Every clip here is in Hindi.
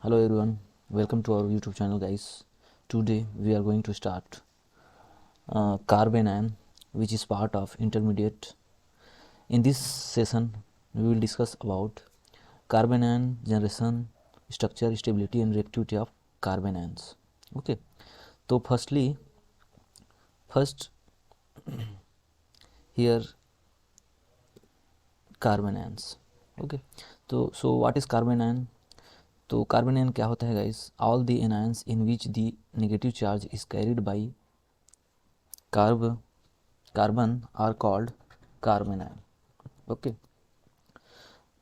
Hello everyone, welcome to our YouTube channel guys. Today we are going to start carbon ion, which is part of intermediate. In this session we will discuss about carbon ion generation, structure, stability and reactivity of carbon ions. Okay, so first here carbon ions. Okay, so what is carbon ion? तो कार्बन आयन क्या होता है guys? All the anions in which the negative charge is carried by carbon are called carbon ion. Okay,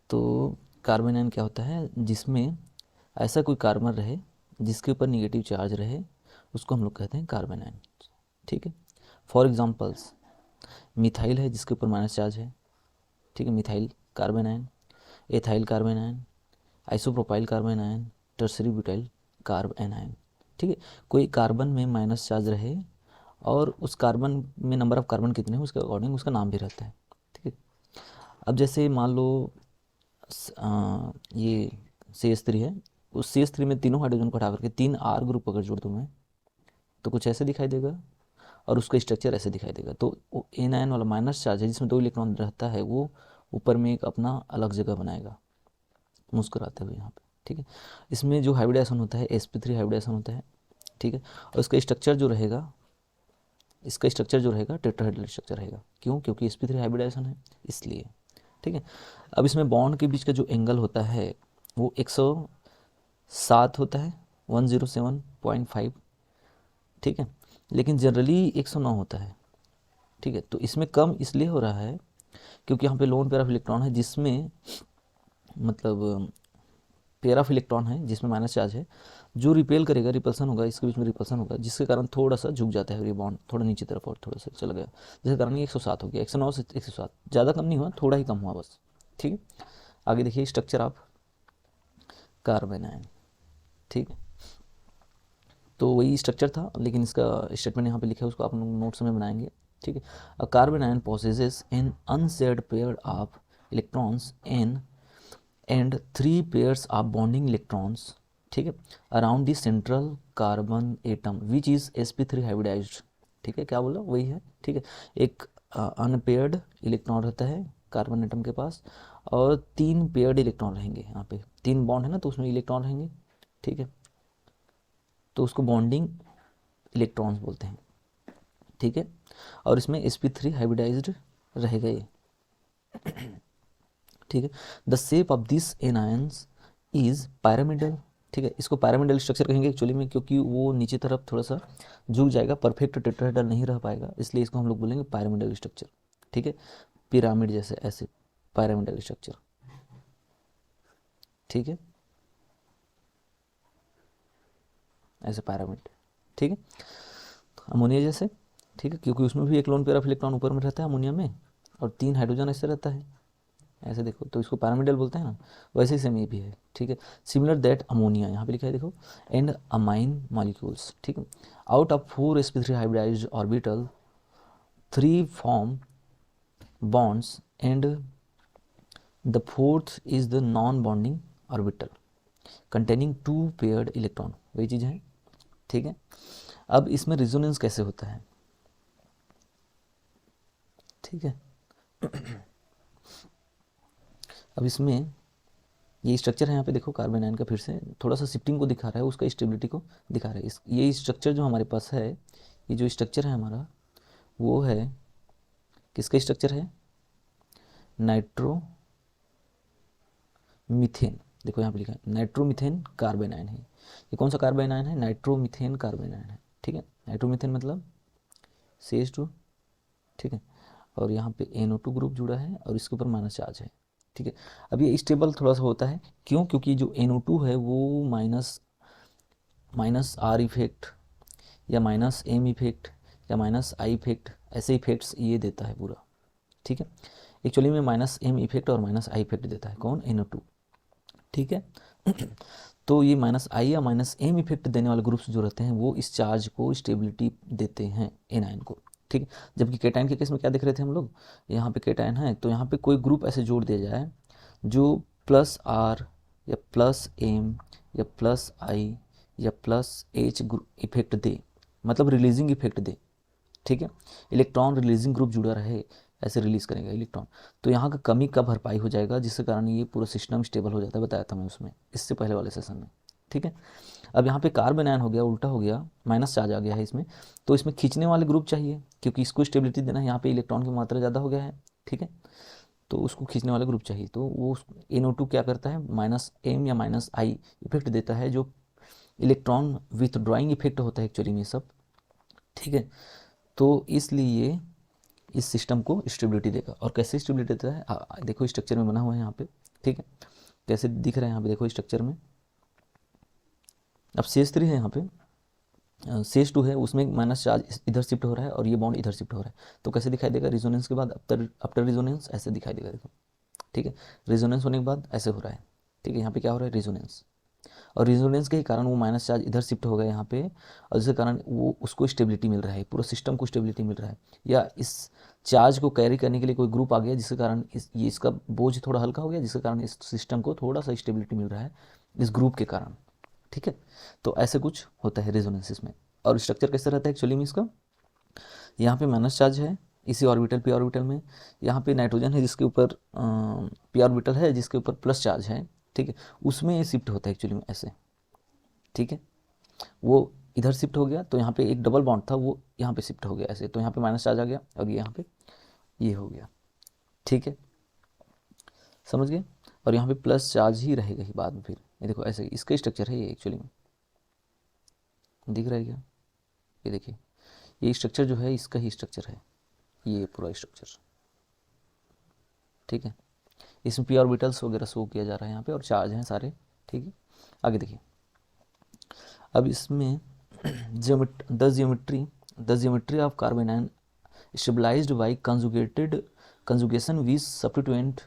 तो कार्बन आयन क्या होता है? जिसमें ऐसा कोई कार्बन रहे जिसके ऊपर नेगेटिव चार्ज रहे, उसको हम लोग कहते हैं कार्बन आयन. ठीक है, फॉर एग्जांपल्स मिथाइल है जिसके ऊपर माइनस चार्ज है. ठीक है, methyl carbon ion, ethyl carbon ion, isopropyl carbon ion, tertiary butyl carbon ion. ठीक है, कोई कार्बन में माइनस चार्ज रहे और उस कार्बन में नंबर ऑफ कार्बन कितने हैं उसके अकॉर्डिंग उसका नाम भी रहता है. ठीक है, अब जैसे मान लो ये CH3 है, उस CH3 में तीनों हाइड्रोजन को हटा करके 3 R ग्रुप अगर जोड़ दूँ मैं तो कुछ ऐसे दिखाई देगा और उसका स्ट्रक्चर ऐसे दिखाई देगा. तो एन आयन वाला माइनस चार्ज है जिसमें 2 इलेक्ट्रॉन रहता है, वो ऊपर में एक अपना अलग जगह बनाएगा मुस्कुराते हुए यहाँ पे. ठीक है, इसमें जो हाइब्रिडाइजेशन होता है sp3 हाइब्रिडाइजेशन होता है. ठीक है, और इसका स्ट्रक्चर जो रहेगा टेट्राहेड्रल स्ट्रक्चर रहेगा. क्यों? क्योंकि sp3 हाइब्रिडाइजेशन है इसलिए. ठीक है, अब इसमें बॉन्ड के बीच का जो एंगल होता है वो 107 होता है, 107.5. ठीक है, लेकिन जनरली 109 होता है. ठीक है, तो इसमें कम इसलिए हो रहा है क्योंकि यहाँ पे लोन पेयर ऑफ इलेक्ट्रॉन है जिसमें मतलब पेयर ऑफ इलेक्ट्रॉन है जिसमें माइनस चार्ज है, जो रिपेल करेगा, रिपल्सन होगा, इसके बीच में रिपल्सन होगा, जिसके कारण थोड़ा सा झुक जाता है ये बॉन्ड, थोड़ा नीचे तरफ और थोड़ा सा चला गया, जिसके कारण ये 107 हो गया. 109 से 107 ज़्यादा कम नहीं हुआ, थोड़ा ही कम हुआ बस. ठीक है, आगे देखिए स्ट्रक्चर ऑफ कार्बन आयन. ठीक है, तो वही स्ट्रक्चर था लेकिन इसका स्टेटमेंट यहाँ पे लिखा है, उसको आप नोट्स में बनाएंगे. ठीक है, a carbon ion possesses an unshared pair of electrons an and 3 pairs of bonding electrons. ठीक है, around the central carbon atom which is sp3 hybridized. ठीक है, क्या बोला वही है. ठीक है, एक अनपेयर्ड इलेक्ट्रॉन रहता है कार्बन एटम के पास और 3 पेयर्ड इलेक्ट्रॉन रहेंगे. यहाँ पे 3 बॉन्ड है ना, तो उसमें इलेक्ट्रॉन रहेंगे. ठीक है, तो उसको बॉन्डिंग इलेक्ट्रॉन्स बोलते हैं. ठीक है, और इसमें sp3 हाइब्रिडाइज्ड रहेगा ये. ठीक है, the shape of this anions is pyramidal. ठीक है, इसको पैरामिडल स्ट्रक्चर कहेंगे एक्चुअली में, क्योंकि वो नीचे तरफ थोड़ा सा झुक जाएगा, परफेक्ट टेट्राहेड्रल नहीं रह पाएगा, इसलिए इसको हम लोग बोलेंगे पैरामिडल स्ट्रक्चर. ठीक है, पिरामिड जैसे ऐसे पैरामिडल स्ट्रक्चर. ठीक है, ऐसे पैरामिड. ठीक है, अमोनिया जैसे. ठीक है, क्योंकि उसमें भी एक लोन पेयर ऑफ इलेक्ट्रॉन ऊपर में रहता है अमोनिया में और 3 हाइड्रोजन ऐसे रहता है, ऐसे देखो, तो इसको पैरामिडल बोलते हैं ना, वैसे ही सेम ये भी है. ठीक है, सिमिलर दैट अमोनिया यहाँ पे लिखा है देखो, एंड अमाइन मॉलिक्यूल्स. ठीक है, out of 4 sp3 hybridised orbital 3 form bonds and the fourth is the non bonding orbital containing 2 paired electron. वही चीज़ है. ठीक है, अब इसमें रिजोनेंस कैसे होता है? ठीक है, अब इसमें ये स्ट्रक्चर है, यहाँ पे देखो कार्बन आयन का फिर से थोड़ा सा शिफ्टिंग को दिखा रहा है, उसका स्टेबिलिटी को दिखा रहा है. ये स्ट्रक्चर जो हमारे पास है, ये जो स्ट्रक्चर है हमारा, वो है किसका स्ट्रक्चर है? Nitro methane. देखो यहाँ पे लिखा है नाइट्रोमीथेन कार्बन आयन है. ये कौन सा कार्बन आयन है? नाइट्रोमीथेन कार्बन आयन है. ठीक है, नाइट्रोमीथेन मतलब CH2. ठीक है, और यहाँ पे NO2 ग्रुप जुड़ा है और इसके ऊपर माइनस चार्ज है. ठीक है, अब ये स्टेबल थोड़ा सा होता है. क्यों? क्योंकि जो NO2 है वो माइनस R इफेक्ट या माइनस M इफेक्ट या माइनस I इफेक्ट, ऐसे इफेक्ट्स ये देता है पूरा. ठीक है, एक्चुअली में माइनस M इफेक्ट और माइनस I इफेक्ट देता है कौन? NO2. ठीक है, तो ये माइनस I या माइनस M इफेक्ट देने वाले ग्रुप्स जो रहते हैं वो इस चार्ज को स्टेबिलिटी देते हैं एनायन को. ठीक है, जबकि केटायन के केस में क्या देख रहे थे हम लोग? यहाँ पे केटायन है तो यहाँ पे कोई ग्रुप ऐसे जोड़ दिया जाए जो प्लस R या प्लस M या प्लस आई या प्लस एच इफेक्ट दे, मतलब रिलीजिंग इफेक्ट दे, ठीक है, इलेक्ट्रॉन रिलीजिंग ग्रुप जुड़ा रहे, ऐसे रिलीज करेगा इलेक्ट्रॉन, तो यहाँ का कमी का भरपाई हो जाएगा, जिसके कारण ये पूरा सिस्टम स्टेबल हो जाता है, बताया था मैं उसमें इससे पहले वाले सेशन में, ठीक है। अब यहाँ पे कार्बन आयन हो गया, उल्टा हो गया, माइनस चार्ज आ गया है इसमें, तो इसमें खींचने वाले ग्रुप चाहिए, क्योंकि इसको स्टेबिलिटी देना है, यहाँ पे इलेक्ट्रॉन की मात्रा ज़्यादा हो गया है, ठीक है, तो उसको खींचने वाला ग्रुप चाहिए, तो वो NO2 क्या करता है, माइनस एम या माइनस आई इफेक्ट देता है, जो इलेक्ट्रॉन विथड्रॉइंग इफेक्ट होता है एक्चुअली में सब, ठीक है। तो इसलिए इस सिस्टम को स्टेबिलिटी देगा, और कैसे स्टेबिलिटी देता है, देखो स्ट्रक्चर में बना हुआ है यहाँ पे, ठीक है, कैसे दिख रहा है यहाँ पे, देखो स्ट्रक्चर में। अब CH3 है यहाँ पे, CH2 है, उसमें माइनस चार्ज इधर शिफ्ट हो रहा है और ये बॉन्ड इधर शिफ्ट हो रहा है, तो कैसे दिखाई देगा, रिजोनेंस के बाद आफ्टर रिजोनेंस ऐसे दिखाई देगा, देखो, ठीक है, रिजोनेंस होने के बाद ऐसे हो रहा है, ठीक है, यहाँ पे क्या हो रहा है, रिजोनेंस, और रिजोनेंस के ही कारण वो माइनस चार्ज इधर शिफ्ट हो गया यहाँ पे, और जिसके कारण वो उसको स्टेबिलिटी मिल रहा है, पूरा सिस्टम को स्टेबिलिटी मिल रहा है, या इस चार्ज को कैरी करने के लिए कोई ग्रुप आ गया, जिसके कारण इसका बोझ थोड़ा हल्का हो गया, जिसके कारण इस सिस्टम को थोड़ा सा स्टेबिलिटी मिल रहा है इस ग्रुप के कारण, ठीक है। तो ऐसे कुछ होता है रेजोनेंस में। और स्ट्रक्चर कैसे रहता है एक्चुअली में इसका, यहाँ पे माइनस चार्ज है इसी ऑर्बिटल पी ऑर्बिटल में, यहाँ पे नाइट्रोजन है जिसके ऊपर पी ऑर्बिटल है जिसके ऊपर प्लस चार्ज है, ठीक है, उसमें ये शिफ्ट होता है एक्चुअली में ऐसे, ठीक है, वो इधर शिफ्ट हो गया, तो यहाँ पे एक डबल बॉन्ड था वो यहाँ पे शिफ्ट हो गया ऐसे, तो यहाँ पे माइनस चार्ज आ गया और ये यहाँ पे ये हो गया, ठीक है, समझ गए। और यहाँ पे प्लस चार्ज ही रहेगा ही बाद में, फिर ये देखो ऐसे इसका स्ट्रक्चर है ये एक्चुअली में, दिख रहा है क्या, ये देखिए, ये स्ट्रक्चर जो है इसका ही स्ट्रक्चर है, ये पूरा स्ट्रक्चर, ठीक है, इसमें पी ऑर्बिटल्स वगैरह शो किया जा रहा है यहाँ पे, और चार्ज हैं सारे, ठीक है। आगे देखिए, अब इसमें the geometry of carbon ion stabilized by conjugation with substituent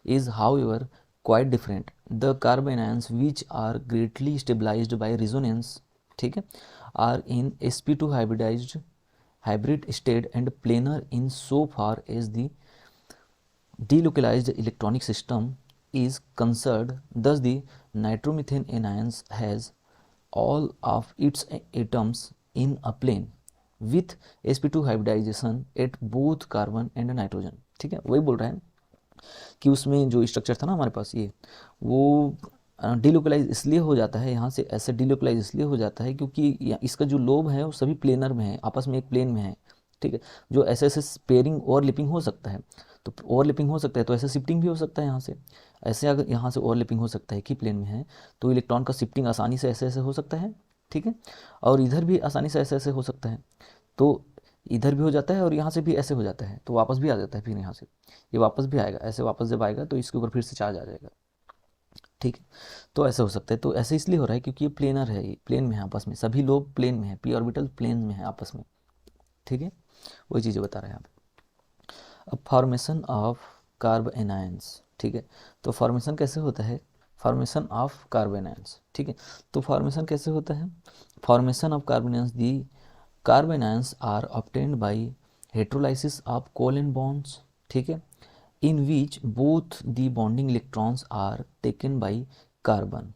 is however quite different. The carbon ions which are greatly stabilized by resonance, ठीक है, are in sp2 hybrid state and planar in so far as the delocalized electronic system is concerned. Thus the nitromethane anions has all of its atoms in a plane with sp2 hybridization at both carbon and nitrogen, ठीक है, वही बोल रहा है कि उसमें जो स्ट्रक्चर था ना हमारे पास ये, वो डिलोकलाइज इसलिए हो जाता है, यहाँ से ऐसे डिलोकलाइज इसलिए हो जाता है क्योंकि इसका जो लोब है वो सभी प्लेनर में है, आपस में एक प्लेन में है, ठीक है, जो ऐसे ऐसे पेयरिंग ओवरलिपिंग हो सकता है, तो ओवरलिपिंग हो सकता है, तो ऐसे शिफ्टिंग भी हो सकता है यहाँ से, ऐसे अगर यहाँ से ओवरलिपिंग हो सकता है कि प्लेन में है, तो इलेक्ट्रॉन का शिफ्टिंग आसानी से ऐसे ऐसे हो सकता है, ठीक है, और इधर भी आसानी से ऐसे ऐसे हो सकता है, तो इधर भी हो जाता है और यहाँ से भी ऐसे हो जाता है, तो वापस भी आ जाता है, फिर यहाँ से ये वापस भी आएगा, ऐसे वापस जब आएगा तो इसके ऊपर फिर से चार्ज आ जाएगा, ठीक है, तो ऐसे हो सकता है, तो ऐसे इसलिए हो रहा है क्योंकि ये प्लेनर है, ये प्लेन में है आपस में, सभी लोग प्लेन में है, पी ऑर्बिटल प्लेन में है आपस में, ठीक है, वही चीज़ें बता रहे हैं यहाँ पे। अब फॉर्मेशन ऑफ कार्ब एनायंस, ठीक है, तो फॉर्मेशन कैसे होता है, फॉर्मेशन ऑफ कार्बन आयंस, ठीक है, तो फॉर्मेशन कैसे होता है, formation of carbon ions, the carbon ions are obtained by heterolysis of covalent bonds, ठीक है, in which both the bonding electrons are taken by carbon,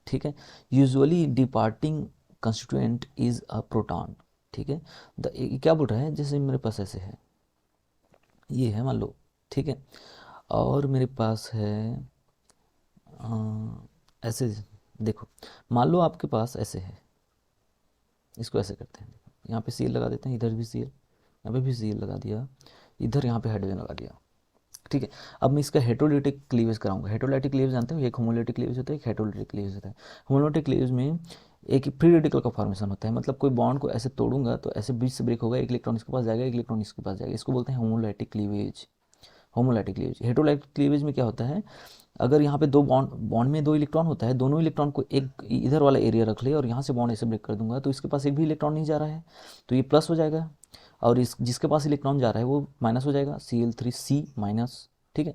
ठीक है, usually departing constituent is a proton, ठीक है, क्या बोल रहा है, जैसे मेरे पास ऐसे है, ये है मान लो, ठीक है, और मेरे पास है ऐसे, देखो मान लो आपके पास ऐसे है, इसको ऐसे करते हैं, यहाँ पे सील लगा देते हैं, इधर भी सील, यहाँ पे भी सील लगा दिया, इधर यहाँ पे हाइड्रोजन लगा दिया, ठीक है। अब मैं इसका हेट्रोलाइटिक क्लीवेज कराऊंगा, हेट्रोलाइटिक क्लीवेज जानते हो, एक होमोलाइटिक क्लीवेज होता है, एक हेट्रोलाइटिक क्लीवेज होता है। होमोलाइटिक क्लीवेज में एक फ्री रेडिकल का फॉर्मेशन होता है, मतलब कोई बॉन्ड को ऐसे तोड़ूंगा तो ऐसे बीच से ब्रेक होगा, एक इलेक्ट्रॉन इसके पास जाएगा, एक इलेक्ट्रॉन इसके पास जाएगा, इसको बोलते हैं homolytic cleavage, homolytic cleavage. Heterolytic cleavage में क्या होता है, अगर यहाँ पे दो बॉन्ड में दो इलेक्ट्रॉन होता है, दोनों इलेक्ट्रॉन को एक इधर वाला एरिया रख ले और यहाँ से बॉन्ड ऐसे ब्रेक कर दूंगा, तो इसके पास एक भी इलेक्ट्रॉन नहीं जा रहा है, तो ये प्लस हो जाएगा, और इस जिसके पास इलेक्ट्रॉन जा रहा है वो माइनस हो जाएगा, Cl3C माइनस, ठीक है,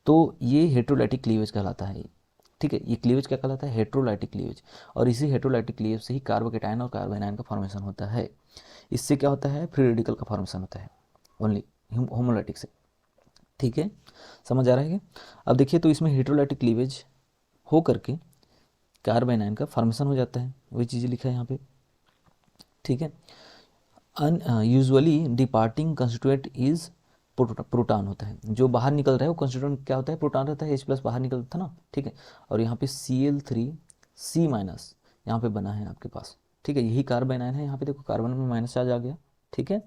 तो ये हेट्रोलाइटिक क्लीवेज कहलाता है, ठीक है, ये क्लीवेज क्या कहलाता है, हेट्रोलाइटिक क्लीवेज, और इसी हेट्रोलाइटिक क्लीवेज से ही कार्बोकेटायन और कार्बन आयन का फॉर्मेशन होता है। इससे क्या होता है, फ्री रेडिकल का फॉर्मेशन होता है ओनली होमोलाइटिक से, ठीक है, समझ आ रहा है क्या। अब देखिए, तो इसमें हेट्रोलाइटिक क्लीवेज हो करके कार्बन आयन का फॉर्मेशन हो जाता है, वही चीज़ लिखा है यहाँ पे, ठीक है। Usually departing constituent is proton होता है, जो बाहर निकल रहा है वो कंस्टिट्यूएंट क्या होता है, प्रोटॉन रहता है, H+ बाहर निकलता था ना, ठीक है। और यहाँ पे Cl3C- यहाँ पे बना है आपके पास, ठीक है, यही कार्बन आयन है, यहाँ पे देखो कार्बन में माइनस चार्ज आ गया, ठीक है।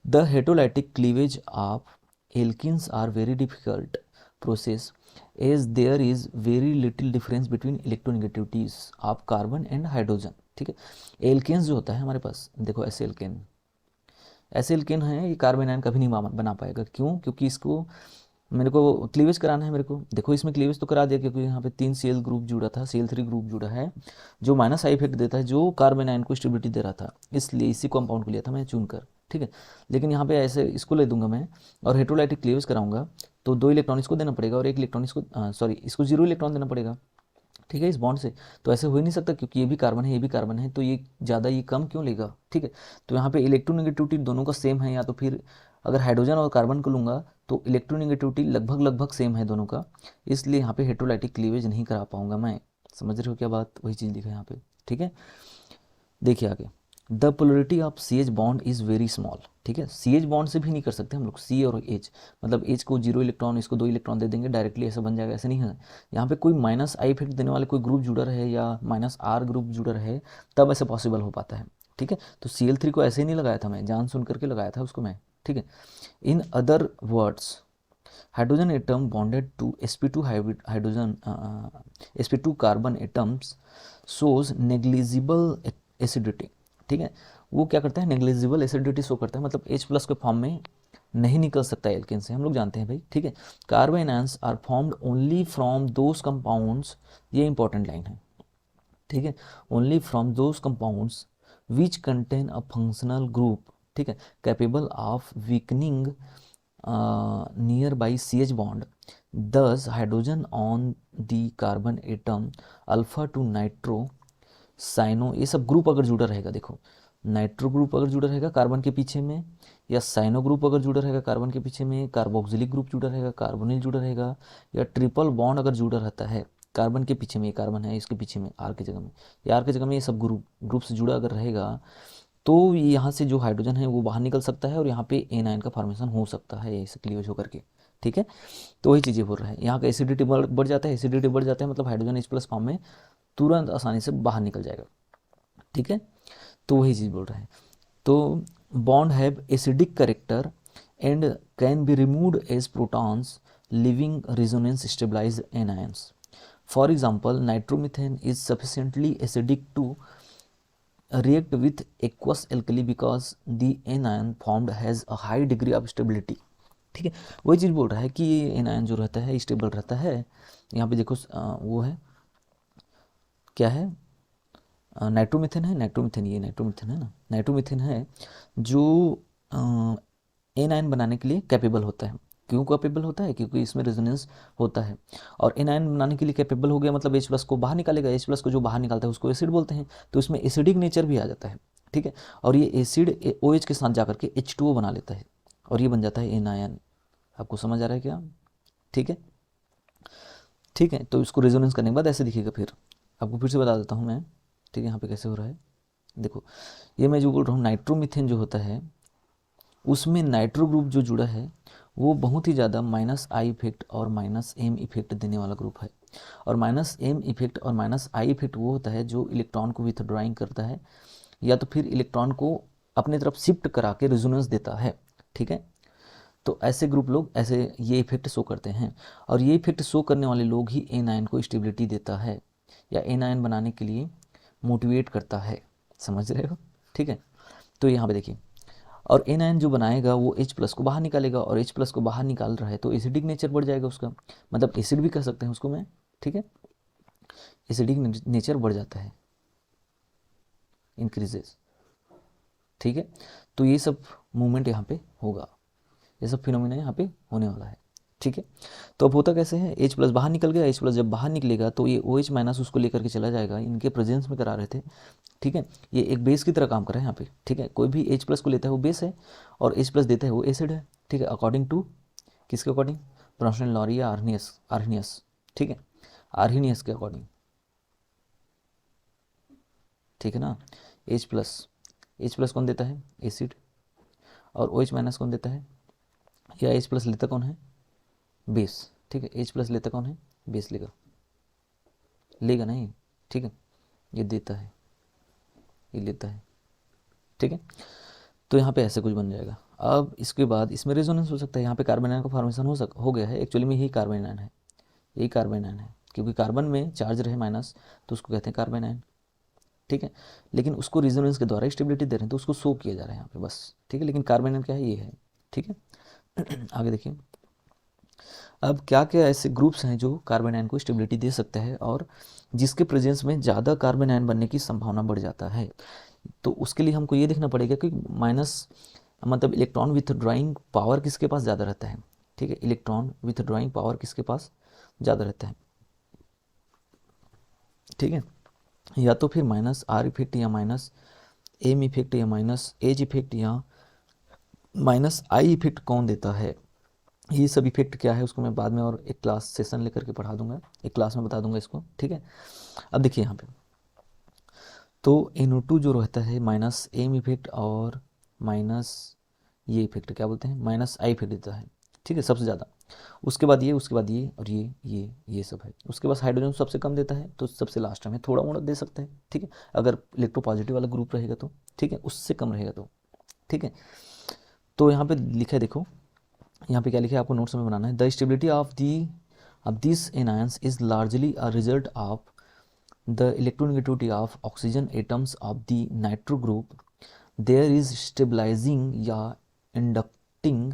The heterolytic cleavage of alkanes are very difficult process as there is very little difference between electronegativities of carbon and hydrogen, ठीक है। एल्केन्स जो होता है हमारे पास, देखो ऐसे एल्केन है, ये कार्बन आयन कभी नहीं बना पाएगा, क्यों, क्योंकि इसको मेरे को क्लीवेज कराना है मेरे को, देखो इसमें क्लीवेज तो करा दिया क्योंकि यहाँ पे 3 Cl ग्रुप जुड़ा था, Cl3 ग्रुप जुड़ा है, जो माइनस आई इफेक्ट देता है, जो कार्बन आयन को स्टेबिलिटी दे रहा था, इसलिए इसी कंपाउंड को लिया था मैं चुन कर, ठीक है। लेकिन यहाँ पे ऐसे इसको ले दूंगा मैं और हेट्रोलाइटिक क्लीवेज कराऊंगा, तो 2 इलेक्ट्रॉन इसको देना पड़ेगा और 1 इलेक्ट्रॉन इसको, सॉरी इसको 0 इलेक्ट्रॉन देना पड़ेगा, ठीक है, इस बॉन्ड से। तो ऐसे हो ही नहीं सकता क्योंकि ये भी कार्बन है ये भी कार्बन है, तो ये ज़्यादा ये कम क्यों लेगा, ठीक है। तो यहाँ पे इलेक्ट्रोनेगेटिविटी दोनों का सेम है, या तो फिर अगर हाइड्रोजन और कार्बन को लूँगा तो इलेक्ट्रोनेगेटिविटी लगभग लगभग सेम है दोनों का, इसलिए यहाँ पे हेट्रोलाइटिक क्लीवेज नहीं करा पाऊंगा मैं। समझ रहे हो क्या बात, वही चीज़ लिखा है यहाँ पे, ठीक है। देखिए आगे, the polarity of CH bond is very small, ठीक है। CH बॉन्ड से भी नहीं कर सकते हम लोग, C और H, मतलब H को 0 इलेक्ट्रॉन, इसको 2 इलेक्ट्रॉन दे देंगे डायरेक्टली ऐसा बन जाएगा, ऐसा नहीं है। यहाँ पे कोई माइनस आई इफेक्ट देने वाले कोई ग्रुप जुड़ा रहे या -R ग्रुप जुड़ा रहे, तब ऐसे पॉसिबल हो पाता है, ठीक है। तो Cl3 को ऐसे ही नहीं लगाया था मैं, जान सुन करके लगाया था उसको मैं, ठीक है। In other words, hydrogen atom bonded to sp2 hydrogen sp2 carbon atoms shows negligible acidity, ठीक है। वो क्या करता है, नेग्लिजिबल एसिडिटी शो करता है, मतलब H+ के फॉर्म में नहीं निकल सकता है एल्केन से, हम लोग जानते हैं भाई, ठीक है। Carbon ions are formed only from those compounds, ये इंपॉर्टेंट लाइन है, ठीक है, only from those compounds which contain a functional group, ठीक है, capable of weakening nearby CH bond, thus hydrogen on the carbon atom alpha to nitro cyano, ये सब ग्रुप अगर जुड़ा रहेगा, देखो नाइट्रो ग्रुप अगर जुड़ा रहेगा कार्बन के पीछे में, या साइनो ग्रुप अगर जुड़ा रहेगा कार्बन के पीछे में, कार्बोक्सिलिक ग्रुप जुड़ा रहेगा, कार्बोनिल जुड़ा रहेगा, या ट्रिपल बॉन्ड अगर जुड़ा रहता है कार्बन के पीछे में, ये कार्बन है इसके पीछे में R की जगह में, या R की जगह में, ये सब ग्रुप से जुड़ा अगर रहेगा, तो यहाँ से जो हाइड्रोजन है वो बाहर निकल सकता है और यहाँ पे एनायन का फॉर्मेशन हो सकता है ऐसे क्लीवेज होकर के, ठीक है। तो वही चीज़ें बोल रहा है, यहाँ का एसिडिटी बढ़ जाता है, एसिडिटी बढ़ जाता है मतलब हाइड्रोजन H+ फॉर्म में तुरंत आसानी से बाहर निकल जाएगा, ठीक है। तो वही चीज़ बोल रहा है। तो bond have acidic character and can be removed as protons leaving resonance stabilize anions. For example nitromethane is sufficiently acidic to react with aqueous alkali because the anion formed has a high degree of stability, ठीक है। वही चीज़ बोल रहा है कि ये एनायन जो रहता है स्टेबल रहता है, यहाँ पे देखो वो है क्या है, नाइट्रोमीथेन है, नाइट्रोमीथेन, ये नाइट्रोमीथेन है ना, नाइट्रोमीथेन है जो एनायन बनाने के लिए कैपेबल होता है। क्यों कैपेबल होता है, क्योंकि इसमें रेजोनेंस होता है, और एनायन बनाने के लिए कैपेबल हो गया मतलब H+ को बाहर निकालेगा, H+ को जो बाहर निकालता है उसको एसिड बोलते हैं, तो इसमें एसिडिक नेचर भी आ जाता है, ठीक है। और ये एसिड OH के साथ जाकर के H2O बना लेता है और ये बन जाता है एनायन। आपको समझ आ रहा है क्या, ठीक है, ठीक है। तो इसको रेजोनेंस करने के बाद ऐसे दिखेगा, फिर आपको फिर से बता देता हूँ मैं, ठीक है, यहाँ पे कैसे हो रहा है, देखो ये मैं जो बोल रहा हूँ नाइट्रोमीथेन जो होता है उसमें नाइट्रो ग्रुप जो जुड़ा है वो बहुत ही ज़्यादा -I इफेक्ट और -M इफेक्ट देने वाला ग्रुप है, और -M इफेक्ट और -I इफेक्ट वो होता है जो इलेक्ट्रॉन को विथड्रॉइंग करता है या तो फिर इलेक्ट्रॉन को अपने तरफ शिफ्ट करा के रेजोनेंस देता है, ठीक है। तो ऐसे ग्रुप लोग ऐसे ये इफेक्ट शो करते हैं, और ये इफेक्ट शो करने वाले लोग ही एनायन को स्टेबिलिटी देता है या एनायन बनाने के लिए मोटिवेट करता है, समझ रहे हो, ठीक है। तो यहाँ पे देखिए, और एनायन जो बनाएगा वो H+ को बाहर निकालेगा, और H+ को बाहर निकाल रहा है तो एसिडिक नेचर बढ़ जाएगा उसका, मतलब एसिड भी कह सकते हैं उसको मैं, ठीक है, एसिडिक नेचर बढ़ जाता है, इंक्रीजेस, ठीक है। तो ये सब मूवमेंट यहाँ पे होगा, ये सब फिनोमिना यहाँ पे होने वाला है, ठीक है। तो अब होता कैसे है, H+ बाहर निकल गया, H+ जब बाहर निकलेगा तो ये OH- उसको लेकर के चला जाएगा, इनके प्रेजेंस में करा रहे थे, ठीक है। ये एक बेस की तरह काम कर रहा है यहाँ पे, ठीक है। कोई भी H+ को लेता है वो बेस है और H+ देता है वो एसिड है, ठीक है, अकॉर्डिंग टू किसके अकॉर्डिंग, ब्राउनस्टीन लॉरी या आर्नियस, ठीक है, आर्नियस के अकॉर्डिंग, ठीक है ना। H प्लस कौन देता है, एसिड, और OH माइनस कौन देता है, या H प्लस लेता कौन है, बेस, ठीक है। H प्लस लेता कौन है, बेस लेगा नहीं, ठीक है, ये देता है, ये लेता है, ठीक है। तो यहाँ पे ऐसे कुछ बन जाएगा। अब इसके बाद इसमें रेजोनेंस हो सकता है, यहाँ पे कार्बन आयन का फॉर्मेशन हो गया है, एक्चुअली में यही कार्बन आयन है, यही कार्बन आयन है, क्योंकि कार्बन में चार्ज रहे माइनस तो उसको कहते हैं कार्बन आयन, ठीक है। लेकिन उसको रेजोनेंस के द्वारा स्टेबिलिटी दे रहे हैं तो उसको शो किया जा रहा है यहाँ पे बस, ठीक है। लेकिन कार्बन आयन क्या है, ये है, ठीक है। आगे देखिए, अब क्या क्या ऐसे ग्रुप्स हैं जो कार्बन आयन को स्टेबिलिटी दे सकते हैं और जिसके प्रेजेंस में ज़्यादा कार्बन आयन बनने की संभावना बढ़ जाता है। तो उसके लिए हमको ये देखना पड़ेगा कि माइनस मतलब इलेक्ट्रॉन विथ ड्राइंग पावर किसके पास ज़्यादा रहता है, ठीक है। इलेक्ट्रॉन विथ ड्राइंग पावर किसके पास ज़्यादा रहता है, ठीक है। या तो फिर माइनस आर इफेक्ट या माइनस एम इफेक्ट या माइनस एज इफेक्ट या माइनस आई इफेक्ट कौन देता है। ये सब इफेक्ट क्या है उसको मैं बाद में और एक क्लास सेशन लेकर के पढ़ा दूंगा, एक क्लास में बता दूंगा इसको, ठीक है। अब देखिए यहाँ पे तो NO2 जो रहता है माइनस एम इफेक्ट और माइनस ये इफेक्ट क्या बोलते हैं, माइनस आई इफेक्ट देता है, ठीक है, सबसे ज़्यादा। उसके बाद ये, उसके बाद ये, और ये सब है। उसके बाद हाइड्रोजन सबसे कम देता है, तो सबसे लास्ट में थोड़ा मोड़ा दे सकते हैं, ठीक है, अगर इलेक्ट्रोपॉजिटिव वाला ग्रुप रहेगा तो, ठीक है, उससे कम रहेगा तो, ठीक है। तो यहाँ पे लिखा है, देखो यहाँ पे क्या लिखा है, आपको नोट्स में बनाना है। The stability of this anions is largely a result of the electronegativity of oxygen atoms of the nitro group. There is stabilizing या inducting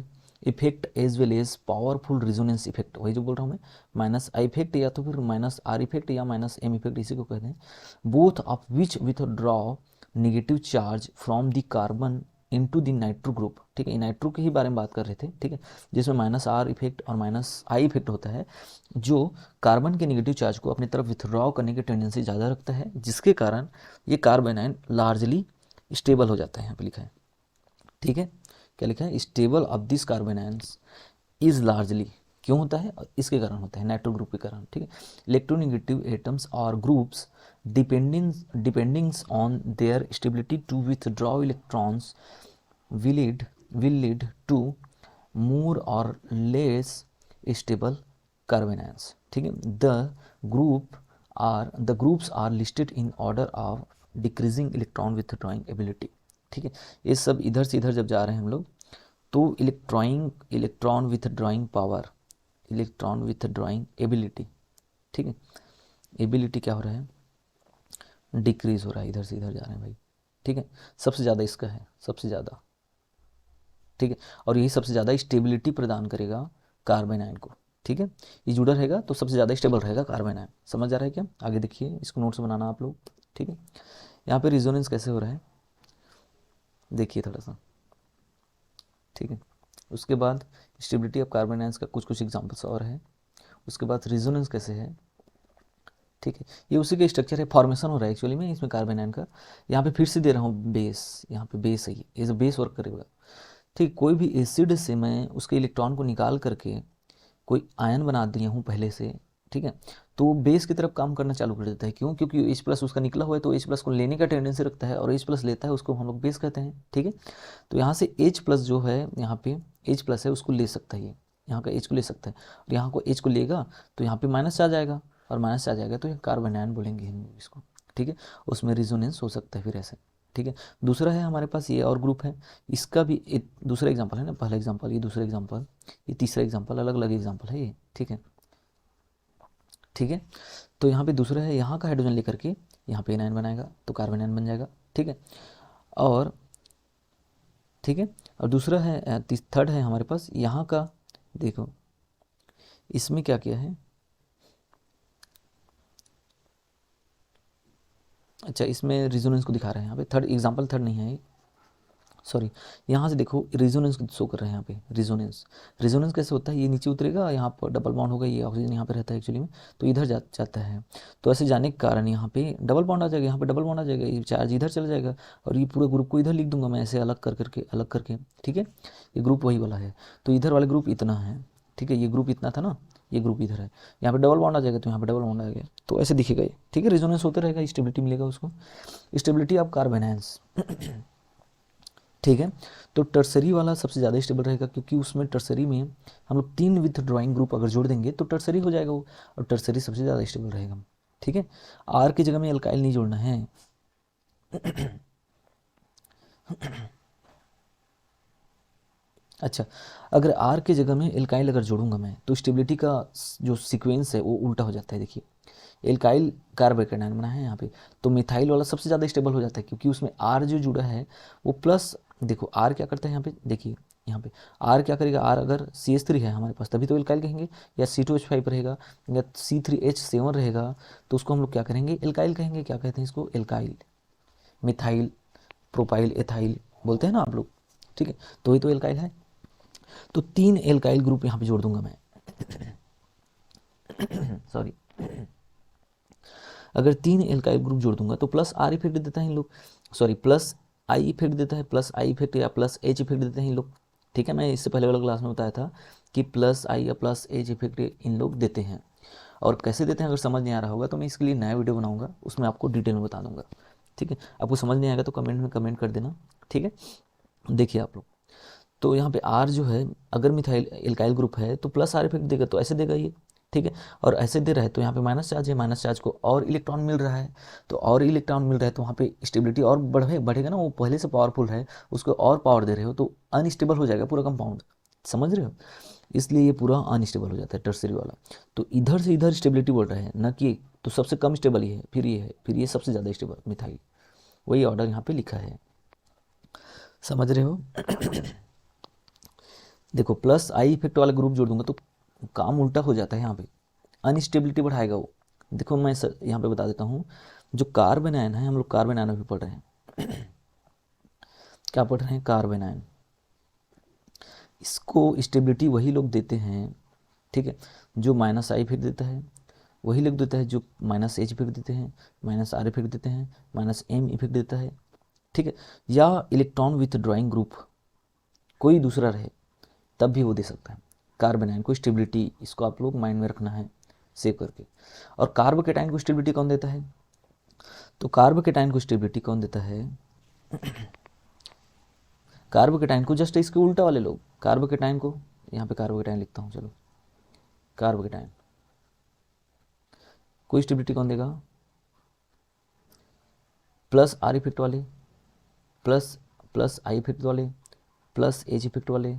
effect as well as powerful resonance effect, वही जो बोल रहा हूँ मैं, माइनस आई इफेक्ट या तो फिर माइनस आर इफेक्ट या माइनस एम इफेक्ट, इसी को कहते हैं। Both of which withdraw negative charge from the carbon into the nitro group, ठीक है। नाइट्रो के ही बारे में बात कर रहे थे, ठीक है, जिसमें माइनस आर इफेक्ट और माइनस आई इफेक्ट होता है, जो कार्बन के नेगेटिव चार्ज को अपनी तरफ विथड्रॉ करने की टेंडेंसी ज़्यादा रखता है, जिसके कारण ये कार्बन आयन लार्जली स्टेबल हो जाता है। यहाँ पे लिखा है, ठीक है, क्या लिखा है, stable of this carbon ions is largely, क्यों होता है, इसके कारण होता है, नाइट्रो ग्रुप के कारण, ठीक है। इलेक्ट्रोनेगेटिव एटम्स और groups depending on their stability to withdraw electrons will lead to more or less stable carbon ions, ठीक है। the groups are listed in order of decreasing electron withdrawing ability, ठीक है। ये सब इधर से इधर जब जा रहे हैं हम लोग तो electron withdrawing power, electron withdrawing ability, ठीक है, एबिलिटी क्या हो रहा है, डिक्रीज हो रहा है, इधर से इधर जा रहे हैं भाई, ठीक है। सबसे ज़्यादा इसका है, सबसे ज़्यादा, ठीक है, और यही सबसे ज़्यादा स्टेबिलिटी प्रदान करेगा कार्बन आयन को, ठीक है। ये जुड़ा रहेगा तो सबसे ज़्यादा स्टेबल रहेगा कार्बन आयन, समझ आ रहा है क्या। आगे देखिए, इसको नोट्स बनाना आप लोग, ठीक है। यहाँ पे रिजोनेंस कैसे हो रहा है देखिए थोड़ा सा, ठीक है। उसके बाद स्टेबिलिटी ऑफ कार्बन आयंस का कुछ एग्जांपल्स और है। उसके बाद रिजोनेंस कैसे है, ठीक है, ये उसी का स्ट्रक्चर है, फॉर्मेशन हो रहा है एक्चुअली में इसमें कार्बन आयन का। यहाँ पे फिर से दे रहा हूँ बेस, यहाँ पे बेस है, ये जो बेस वर्क करेगा, ठीक। कोई भी एसिड से मैं उसके इलेक्ट्रॉन को निकाल करके कोई आयन बना दिया हूँ पहले से, ठीक है, तो वो बेस की तरफ काम करना चालू कर देता है, क्यों, क्योंकि H प्लस उसका निकला हुआ है तो H प्लस को लेने का टेंडेंसी रखता है, और H प्लस लेता है उसको हम लोग बेस कहते हैं, ठीक है। तो यहाँ से H प्लस जो है, यहाँ पे H प्लस है उसको ले सकता है, ये यहाँ का H को ले सकता है, और यहाँ को H को लेगा तो यहाँ पे माइनस आ जाएगा, और माइनस आ जाएगा तो ये कार्बन आयन बोलेंगे हम इसको, ठीक है। उसमें रिजोनेंस हो सकता है फिर ऐसे, ठीक है। दूसरा है हमारे पास ये और ग्रुप है, इसका भी एक दूसरा एग्जांपल है ना, पहला एग्जांपल, ये दूसरा एग्जांपल, ये तीसरा एग्जांपल, अलग अलग एग्जांपल है ये, ठीक है, ठीक है। तो यहाँ पे दूसरा है, यहाँ का हाइड्रोजन लेकर के यहाँ पे एनायन बनाएगा तो कार्बन आयन बन जाएगा, ठीक है। और ठीक है, और दूसरा है थर्ड है हमारे पास यहाँ का, देखो इसमें क्या किया है, अच्छा इसमें रिजोनेंस को दिखा रहे हैं यहाँ पे, थर्ड एग्जांपल, थर्ड नहीं है, सॉरी, यहाँ से देखो रिजोनेंस शो कर रहे हैं यहाँ पे, रिजोनेंस कैसे होता है, ये नीचे उतरेगा, यहाँ पर डबल बॉन्ड होगा, ये ऑक्सीजन यहाँ पे रहता है एक्चुअली में, तो इधर जाता है, तो ऐसे जाने के कारण यहाँ पे डबल बॉन्ड आ जाएगा, यहाँ पे डबल बॉन्ड आ जाएगा, ये चार्ज इधर चला जाएगा, और ये पूरे ग्रुप को इधर लिख दूंगा मैं ऐसे अलग करके, ठीक है। ये ग्रुप वही वाला है, तो इधर वाला ग्रुप इतना है, ठीक है, ये ग्रुप इतना था ना, ये ग्रुप इधर है, यहाँ पे डबल बॉन्ड आ जाएगा तो यहाँ पे डबल बॉन्ड आ गया, तो ऐसे दिखेगा ये, ठीक है। रेजोनेंस होते रहेगा, स्टेबिलिटी मिलेगा उसको, स्टेबिलिटी ऑफ कार्बन आयंस, ठीक है। तो टर्सरी वाला सबसे ज़्यादा स्टेबल रहेगा, क्योंकि उसमें टर्सरी में हम लोग 3 विथ ड्राइंग ग्रुप अगर जोड़ देंगे तो टर्सरी हो जाएगा वो, और टर्सरी सबसे ज़्यादा स्टेबल रहेगा, ठीक है। आर की जगह में एल्काइल नहीं जोड़ना है। अच्छा, अगर आर की जगह में एल्काइल अगर जोड़ूंगा मैं तो स्टेबिलिटी का जो सीक्वेंस है वो उल्टा हो जाता है। देखिए, एल्काइल कार्बोकेटायन बना है यहाँ पे, तो मिथाइल वाला सबसे ज़्यादा स्टेबल हो जाता है, क्योंकि उसमें आर जो जुड़ा है वो प्लस, देखो आर क्या करता है यहाँ पे, देखिए यहाँ पे आर क्या करेगा, आर अगर CH3 है हमारे पास तभी तो एल्काइल कहेंगे, या C2H5 रहेगा या C3H7 रहेगा तो उसको हम लोग क्या करेंगे, एल्काइल कहेंगे। क्या कहते हैं इसको, एल्काइल, मिथाइल, प्रोपाइल, एथाइल बोलते हैं ना आप लोग, ठीक है। तो ये तो एल्काइल है, तो 3 एल्काइल ग्रुप यहाँ पे जोड़ दूंगा मैं। सॉरी, अगर 3 एल्काइल ग्रुप जोड़ दूंगा तो प्लस आर इफेक्ट देता है इन लोग, सॉरी प्लस आई इफेक्ट देता है, प्लस आई इफेक्ट या प्लस एच इफेक्ट देते हैं इन लोग, ठीक है। मैं इससे पहले वाला क्लास में बताया था कि प्लस आई या प्लस एच इफेक्ट इन लोग देते हैं, और कैसे देते हैं अगर समझ नहीं आ रहा होगा तो मैं इसके लिए नया वीडियो बनाऊंगा, उसमें आपको डिटेल में बता दूंगा, ठीक है। आपको समझ नहीं आएगा तो कमेंट में कमेंट कर देना, ठीक है। देखिए आप लोग, तो यहाँ पे आर जो है, अगर मिथाइल एल्काइल ग्रुप है तो प्लस आर इफेक्ट देगा, तो ऐसे देगा ये, ठीक है। और ऐसे दे रहा है तो यहाँ पे माइनस चार्ज है, माइनस चार्ज को और इलेक्ट्रॉन मिल रहा है, तो और इलेक्ट्रॉन मिल रहा है तो वहाँ पे स्टेबिलिटी और बढ़ेगा ना, वो पहले से पावरफुल है, उसको और पावर दे रहे हो तो अनस्टेबल हो जाएगा पूरा कंपाउंड, समझ रहे हो। इसलिए ये पूरा अनस्टेबल हो जाता है टर्सरी वाला। तो इधर से इधर स्टेबिलिटी बढ़ रहा है ना, कि तो सबसे कम स्टेबल ये है, फिर ये है, फिर ये सबसे ज़्यादा स्टेबल मिथाइल, वही ऑर्डर यहाँ पे लिखा है, समझ रहे हो। देखो, प्लस आई इफेक्ट वाला ग्रुप जोड़ दूंगा तो काम उल्टा हो जाता है, यहाँ पे अनस्टेबिलिटी बढ़ाएगा वो। देखो मैं यहाँ पे बता देता हूँ, जो कार्बन आयन है, हम लोग कार्बन आयन भी पढ़ रहे हैं, क्या पढ़ रहे हैं, कार्बन आयन, इसको स्टेबिलिटी वही लोग देते हैं, ठीक है, जो माइनस आई इफेक्ट देता है, वही लोग देता है जो माइनस एच इफेक्ट देते हैं, माइनस आर इफेक्ट देते हैं, माइनस एम इफेक्ट देता है, ठीक है। या इलेक्ट्रॉन विथ ड्राइंग ग्रुप कोई दूसरा रहे तब भी वो दे सकता है कार्बन आयन को स्टेबिलिटी, इसको आप लोग माइंड में रखना है सेव करके। और कार्बोकेटाइन को स्टेबिलिटी कौन देता है, तो कार्बोकेटाइन को स्टेबिलिटी कौन देता है, कार्बोकेटाइन को जस्ट इसके उल्टा वाले लोग, कार्बोकेटाइन को, यहाँ पे कार्बोकेटाइन लिखता हूँ, चलो कार्बोकेटाइन को स्टेबिलिटी कौन देगा, प्लस आर इफेक्ट वाले, प्लस आई इफेक्ट वाले, प्लस एच इफेक्ट वाले,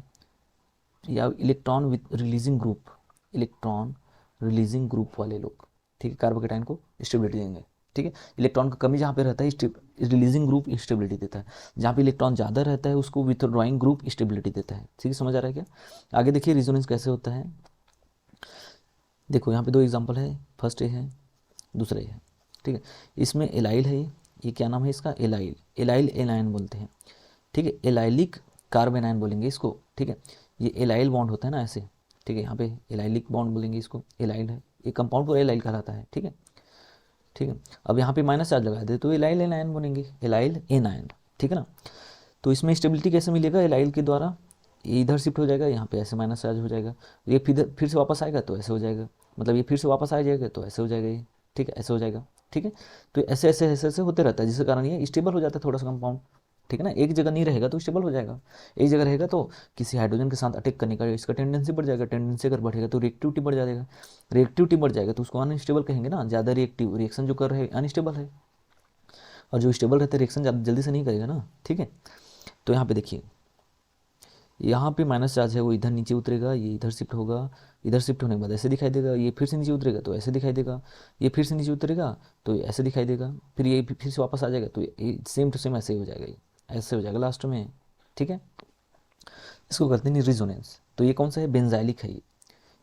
या electron with releasing group, electron releasing group वाले लोग, ठीक है, कार्बोकेटाइन को स्टेबिलिटी देंगे, ठीक है। इलेक्ट्रॉन का कमी जहाँ पे रहता है रिलीजिंग ग्रुप स्टेबिलिटी देता है, जहाँ पे इलेक्ट्रॉन ज़्यादा रहता है उसको विथड्रॉइंग ग्रुप स्टेबिलिटी देता है, ठीक है, समझ आ रहा है क्या। आगे देखिए रिजोनेंस कैसे होता है, देखो यहाँ पे 2 एग्जाम्पल है, फर्स्ट ये है, दूसरा ये है, ठीक है। इसमें एलाइल है, ये क्या नाम है इसका, एलाइल, एलाइल एनायन बोलते हैं, ठीक है, एलाइलिक कार्बन आयन बोलेंगे इसको, ठीक है। ये एलाइल बॉन्ड होता है ना ऐसे, ठीक है, यहाँ पे एलाइलिक बॉन्ड बोलेंगे इसको, एलाइल है, ये कंपाउंड को एलाइल कहलाता है, ठीक है, ठीक है। अब यहाँ पे माइनस चार्ज लगा दे तो एलाइल एनायन बनेंगे, एलाइल एनायन, ठीक है ना। तो इसमें स्टेबिलिटी कैसे मिलेगा, एलाइल के द्वारा, ये इधर शिफ्ट हो जाएगा, यहाँ पे ऐसे माइनस चार्ज हो जाएगा, ये फिर से वापस आएगा तो ऐसे हो जाएगा, मतलब ये फिर से वापस आ जाएगा तो ऐसे हो जाएगा ये, ठीक है, ऐसे हो जाएगा, ठीक है। तो ऐसे ऐसे ऐसे ऐसे होते रहता है, जिसके कारण ये स्टेबल हो जाता है थोड़ा सा कंपाउंड, ठीक है ना। एक जगह नहीं रहेगा तो स्टेबल हो जाएगा, एक जगह रहेगा तो किसी हाइड्रोजन के साथ अटैक करने का इसका टेंडेंसी बढ़ जाएगा, टेंडेंसी अगर बढ़ेगा तो रिएक्टिविटी बढ़ जाएगा, रिएक्टिविटी बढ़ जाएगा तो उसको अनस्टेबल कहेंगे ना, ज़्यादा रिएक्टिव, रिएक्शन जो कर रहे हैं अनस्टेबल है, और जो स्टेबल रहता है रिएक्शन ज़्यादा जल्दी से नहीं करेगा ना, ठीक है। तो यहाँ पे देखिए, यहाँ पे माइनस चार्ज है वो इधर नीचे उतरेगा, ये इधर शिफ्ट होगा, इधर शिफ्ट होने के बाद ऐसे दिखाई देगा, ये फिर से नीचे उतरेगा तो ऐसे दिखाई देगा, ये फिर से नीचे उतरेगा तो ऐसे दिखाई देगा, फिर ये फिर से वापस आ जाएगा तो ये सेम टू सेम ऐसे ही हो जाएगा, ये ऐसे हो जाएगा लास्ट में, ठीक है। इसको कहते हैं रिजोनेंस। तो ये कौन सा है, बेंजाइलिक है,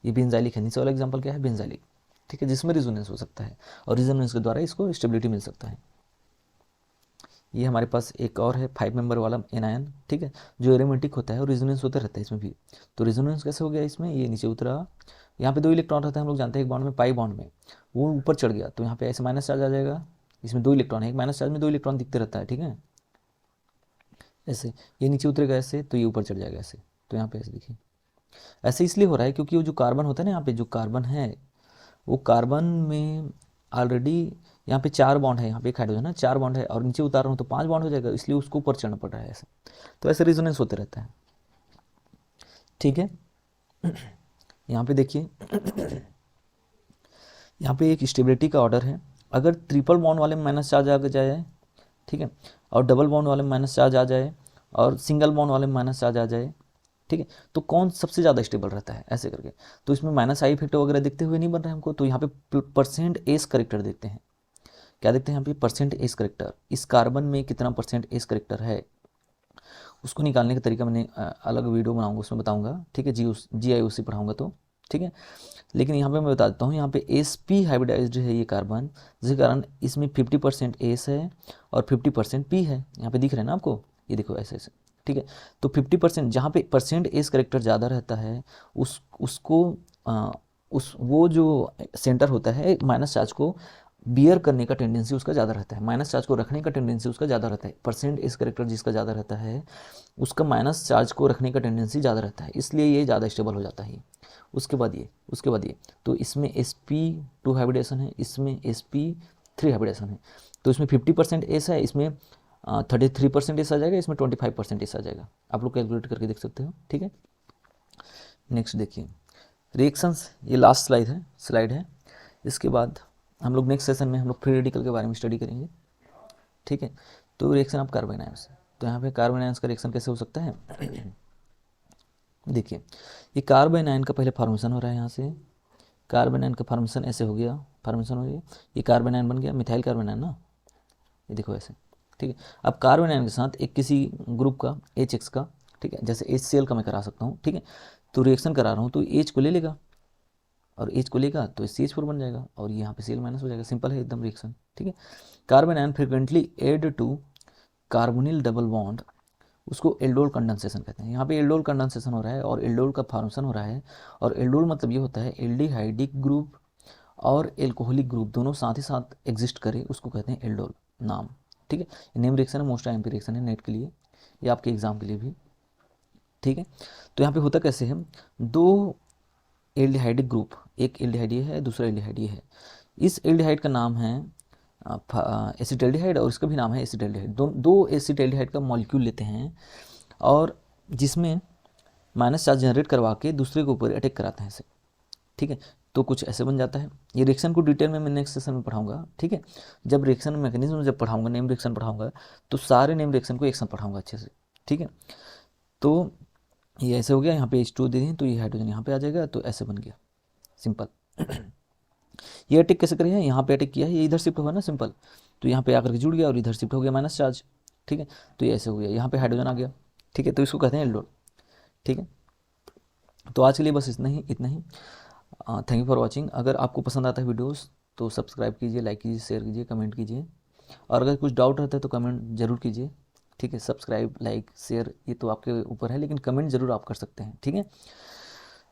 ये बेंजाइलिक है, नीचे वाला एग्जाम्पल क्या है, बेंजाइलिक, ठीक है, जिसमें रिजोनेंस हो सकता है और रिजोनेंस के द्वारा इसको स्टेबिलिटी मिल सकता है। ये हमारे पास एक और है 5 मेंबर वाला एनायन, ठीक है, जो एरोमेटिक होता है और रिजोनेंस होता रहता है इसमें भी। तो रिजोनेंस कैसे हो गया इसमें, ये नीचे उतरा, यहाँ पे 2 इलेक्ट्रॉन रहता है, हम लोग जानते हैं, एक बॉन्ड में, पाई बॉन्ड में, वो ऊपर चढ़ गया तो यहाँ पे ऐसे माइनस चार्ज आ जाएगा, इसमें 2 इलेक्ट्रॉन है, एक माइनस चार्ज में 2 इलेक्ट्रॉन दिखते रहता है, ठीक है, ऐसे, ये नीचे उतरेगा ऐसे तो ये ऊपर चढ़ जाएगा ऐसे, तो यहाँ पे ऐसे देखिए, ऐसे इसलिए हो रहा है क्योंकि वो जो कार्बन होता है ना, यहाँ पे जो कार्बन है वो कार्बन में ऑलरेडी यहाँ पे 4 बॉन्ड है, यहाँ पे एक हाइड्रोजन है, 4 बॉन्ड है, और नीचे उतार रहा हूँ तो 5 बॉन्ड हो जाएगा, इसलिए उसको ऊपर चढ़ना पड़ रहा है ऐसे। तो ऐसे रेजोनेंस होते रहता है, ठीक है। यहाँ पे देखिए, यहाँ पे एक स्टेबिलिटी का ऑर्डर है। अगर ट्रिपल बॉन्ड वाले में माइनस चार्ज आ जाए, ठीक है, और डबल बॉन्ड वाले में माइनस चार्ज आ जाए, और सिंगल बॉन्ड वाले में माइनस चार्ज आ जाए, ठीक है, तो कौन सबसे ज़्यादा स्टेबल रहता है ऐसे करके। तो इसमें माइनस आई इफेक्ट वगैरह देखते हुए नहीं बन रहा है हमको, तो यहाँ पे परसेंट एस करेक्टर देखते हैं। क्या देखते हैं यहाँ पे? Percent S character. इस कार्बन में कितना परसेंट एस करेक्टर है, उसको निकालने का तरीका मैंने अलग वीडियो बनाऊंगा, उसमें बताऊंगा, ठीक है, GIUC पढ़ाऊंगा तो, ठीक है। लेकिन यहाँ पे मैं बता देता हूँ, यहाँ पे sp हाइब्रिडाइज्ड है ये कार्बन, जिसके कारण इसमें 50% एस है और 50% पी है। यहाँ पे दिख रहा है ना आपको, ये देखो ऐसे ऐसे, ठीक है। तो 50% जहाँ पे परसेंट एस करेक्टर ज़्यादा रहता है उसको उस वो जो सेंटर होता है माइनस चार्ज को बियर करने का टेंडेंसी उसका ज़्यादा रहता है, माइनस चार्ज को रखने का टेंडेंसी उसका ज़्यादा रहता है। परसेंट एस करेक्टर जिसका ज़्यादा रहता है उसका माइनस चार्ज को रखने का टेंडेंसी ज़्यादा रहता है, इसलिए ये ज़्यादा स्टेबल हो जाता है। उसके बाद ये तो इसमें sp2 हाइब्रिडेशन है, इसमें sp3 हाइब्रिडेशन है। तो इसमें 50% एस है, इसमें 33% एस आ जाएगा, इसमें 25% एस आ जाएगा। आप लोग कैलकुलेट करके देख सकते हो, ठीक है। नेक्स्ट देखिए रिएक्शंस, ये लास्ट स्लाइड है। इसके बाद हम लोग नेक्स्ट सेशन में हम लोग फ्री रेडिकल के बारे में स्टडी करेंगे, ठीक है। तो रिएक्शन ऑफ कार्बन आयंस, तो यहाँ पे कार्बन आयंस का रिएक्शन कैसे हो सकता है। देखिए ये कार्बन आयन का पहले फॉर्मेशन हो रहा है, यहाँ से कार्बन आयन का फॉर्मेशन ऐसे हो गया, फॉर्मेशन हो गया, ये कार्बन आयन बन गया, मिथाइल कार्बन आयन ना, ये देखो ऐसे, ठीक है। अब कार्बन आयन के साथ एक किसी ग्रुप का HX का, ठीक है, जैसे HCl का मैं करा सकता हूँ, ठीक है। तो रिएक्शन करा रहा हूँ तो H को ले लेगा, और H को लेगा तो CH4 बन जाएगा, और यहाँ पे Cl माइनस हो जाएगा। सिंपल है एकदम रिएक्शन, ठीक है। Carbon ion frequently add to carbonyl double bond, उसको एल्डोल कंडेंसेशन कहते हैं। यहाँ पे एल्डोल कंडेंसेशन हो रहा है और एल्डोल का फॉर्मेशन हो रहा है, और एल्डोल मतलब ये होता है एल्डिहाइडिक ग्रुप और एल्कोहलिक ग्रुप दोनों साथ ही साथ एग्जिस्ट करे, उसको कहते हैं एल्डोल नाम, ठीक है। नेम रिएक्शन है, मोस्ट IMP रिएक्शन है नेट के लिए, या आपके एग्जाम के लिए भी, ठीक है। तो यहाँ पे होता कैसे है, दो एल्डिहाइडिक ग्रुप, एक एल्डिहाइड ये है, दूसरा एल्डिहाइड ये है। इस एल्डिहाइड का नाम है एसिटाल्डिहाइड, और इसका भी नाम है एसिटाल्डिहाइड। दो एसिटाल्डिहाइड का मॉलिक्यूल लेते हैं और जिसमें माइनस चार्ज जनरेट करवा के दूसरे के ऊपर अटैक कराते हैं ऐसे, ठीक है। तो कुछ ऐसे बन जाता है। ये रिएक्शन को डिटेल में मैं नेक्स्ट सेशन में पढ़ाऊंगा, ठीक है। जब रिएक्शन मैकेनिज्म जब पढ़ाऊंगा, नेम रिएक्शन पढ़ाऊंगा, तो सारे नेम रिएक्शन को एक साथ पढ़ाऊंगा अच्छे से, ठीक है। तो ये ऐसे हो गया, यहाँ पे H2 दे दें तो ये हाइड्रोजन यहाँ पे आ जाएगा, तो ऐसे बन गया, सिंपल। ये अटैक कैसे करें, यहाँ पे अटैक किया है, ये इधर शिफ्ट हुआ ना, सिंपल, तो यहाँ पे आकर के जुड़ गया और इधर शिफ्ट हो गया माइनस चार्ज, ठीक है। तो ये ऐसे हो गया, यहाँ पे हाइड्रोजन आ गया, ठीक है। तो इसको कहते हैं एल्डोल, ठीक है। तो आज के लिए बस इतना ही। Thank you for watching. अगर आपको पसंद आता है वीडियोस तो सब्सक्राइब कीजिए, लाइक कीजिए, शेयर कीजिए, कमेंट कीजिए, और अगर कुछ डाउट रहता है तो कमेंट जरूर कीजिए, ठीक है। सब्सक्राइब, लाइक, शेयर ये तो आपके ऊपर है, लेकिन कमेंट जरूर आप कर सकते हैं, ठीक है।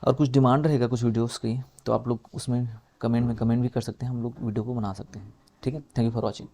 और कुछ डिमांड रहेगा कुछ वीडियोस की तो आप लोग उसमें कमेंट भी कर सकते हैं, हम लोग वीडियो को बना सकते हैं, ठीक है। Thank you for watching.